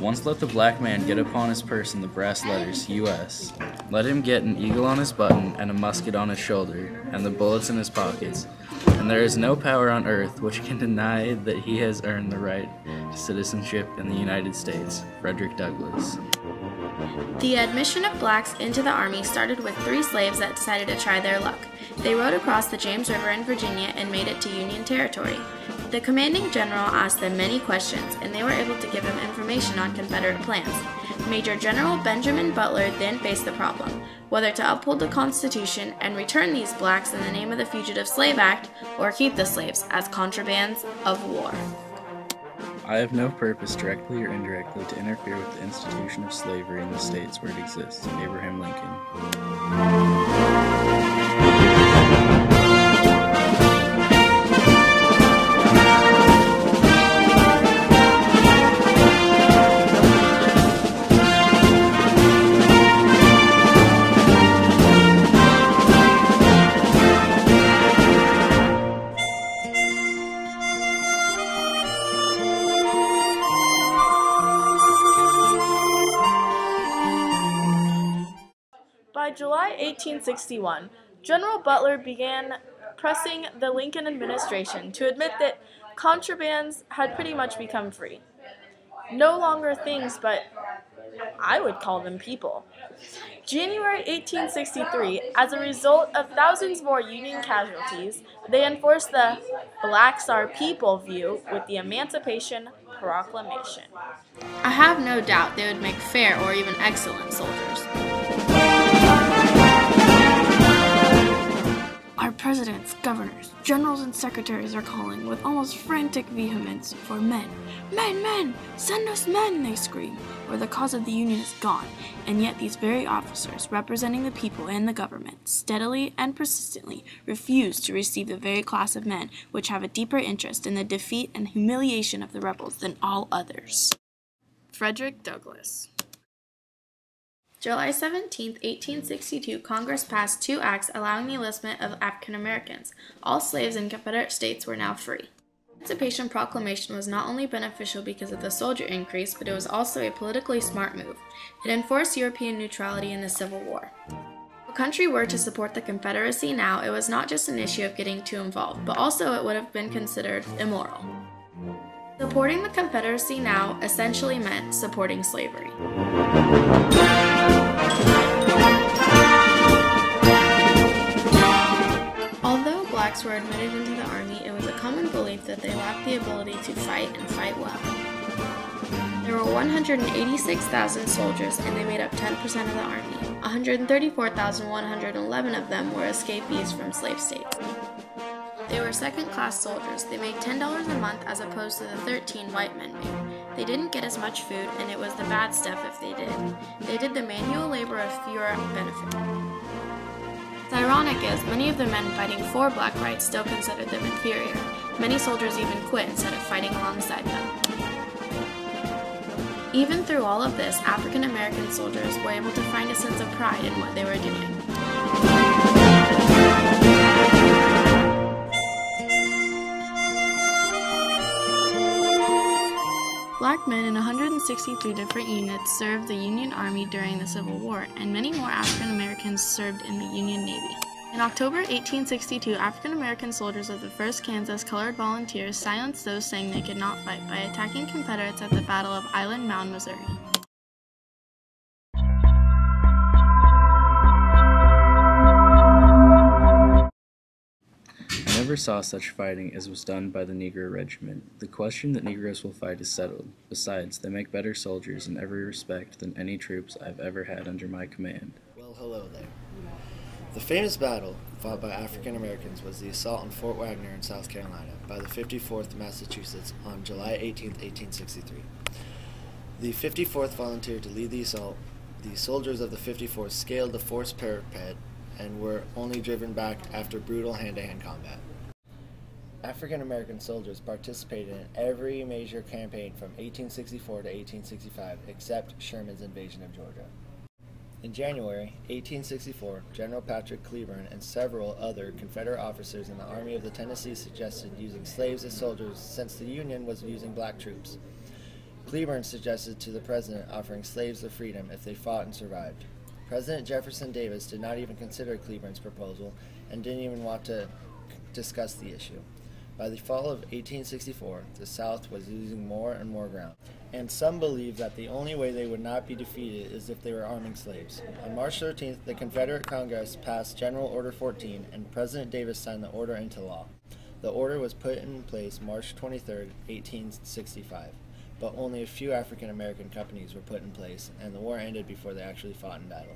Once let the black man get upon his person the brass letters, U.S. Let him get an eagle on his button and a musket on his shoulder, and the bullets in his pockets. And there is no power on earth which can deny that he has earned the right to citizenship in the United States. Frederick Douglass. The admission of blacks into the Army started with 3 slaves that decided to try their luck. They rode across the James River in Virginia and made it to Union territory. The commanding general asked them many questions, and they were able to give him information on Confederate plans. Major General Benjamin Butler then faced the problem, whether to uphold the Constitution and return these blacks in the name of the Fugitive Slave Act, or keep the slaves as contrabands of war. I have no purpose, directly or indirectly, to interfere with the institution of slavery in the states where it exists. Abraham Lincoln. By July 1861, General Butler began pressing the Lincoln administration to admit that contrabands had pretty much become free. No longer things, but I would call them people. January 1863, as a result of thousands more Union casualties, they enforced the "blacks are people" view with the Emancipation Proclamation. I have no doubt they would make fair or even excellent soldiers. Our presidents, governors, generals, and secretaries are calling with almost frantic vehemence for men. Men, men! Send us men, they scream, or the cause of the Union is gone. And yet these very officers, representing the people and the government, steadily and persistently refuse to receive the very class of men which have a deeper interest in the defeat and humiliation of the rebels than all others. Frederick Douglass. July 17, 1862, Congress passed 2 acts allowing the enlistment of African Americans. All slaves in Confederate states were now free. The Emancipation Proclamation was not only beneficial because of the soldier increase, but it was also a politically smart move. It enforced European neutrality in the Civil War. If a country were to support the Confederacy now, it was not just an issue of getting too involved, but also it would have been considered immoral. Supporting the Confederacy now essentially meant supporting slavery. Although blacks were admitted into the Army, it was a common belief that they lacked the ability to fight and fight well. There were 186,000 soldiers, and they made up 10% of the Army. 134,111 of them were escapees from slave states. They were second-class soldiers. They made $10 a month as opposed to the 13 white men made. They didn't get as much food, and it was the bad stuff if they did. They did the manual labor of fewer benefit. What's ironic is many of the men fighting for black rights still considered them inferior. Many soldiers even quit instead of fighting alongside them. Even through all of this, African American soldiers were able to find a sense of pride in what they were doing. Black men in 163 different units served the Union Army during the Civil War, and many more African Americans served in the Union Navy. In October 1862, African American soldiers of the 1st Kansas Colored Volunteers silenced those saying they could not fight by attacking Confederates at the Battle of Island Mound, Missouri. I never saw such fighting as was done by the Negro Regiment. The question that Negroes will fight is settled. Besides, they make better soldiers in every respect than any troops I've ever had under my command. Well, hello there. The famous battle fought by African Americans was the assault on Fort Wagner in South Carolina by the 54th Massachusetts on July 18, 1863. The 54th volunteered to lead the assault. The soldiers of the 54th scaled the fort's parapet and were only driven back after brutal hand-to-hand combat. African American soldiers participated in every major campaign from 1864 to 1865 except Sherman's invasion of Georgia. In January 1864, General Patrick Cleburne and several other Confederate officers in the Army of the Tennessee suggested using slaves as soldiers since the Union was using black troops. Cleburne suggested to the president offering slaves their freedom if they fought and survived. President Jefferson Davis did not even consider Cleburne's proposal and didn't even want to discuss the issue. By the fall of 1864, the South was losing more and more ground, and some believed that the only way they would not be defeated is if they were arming slaves. On March 13th, the Confederate Congress passed General Order 14, and President Davis signed the order into law. The order was put in place March 23, 1865, but only a few African American companies were put in place, and the war ended before they actually fought in battle.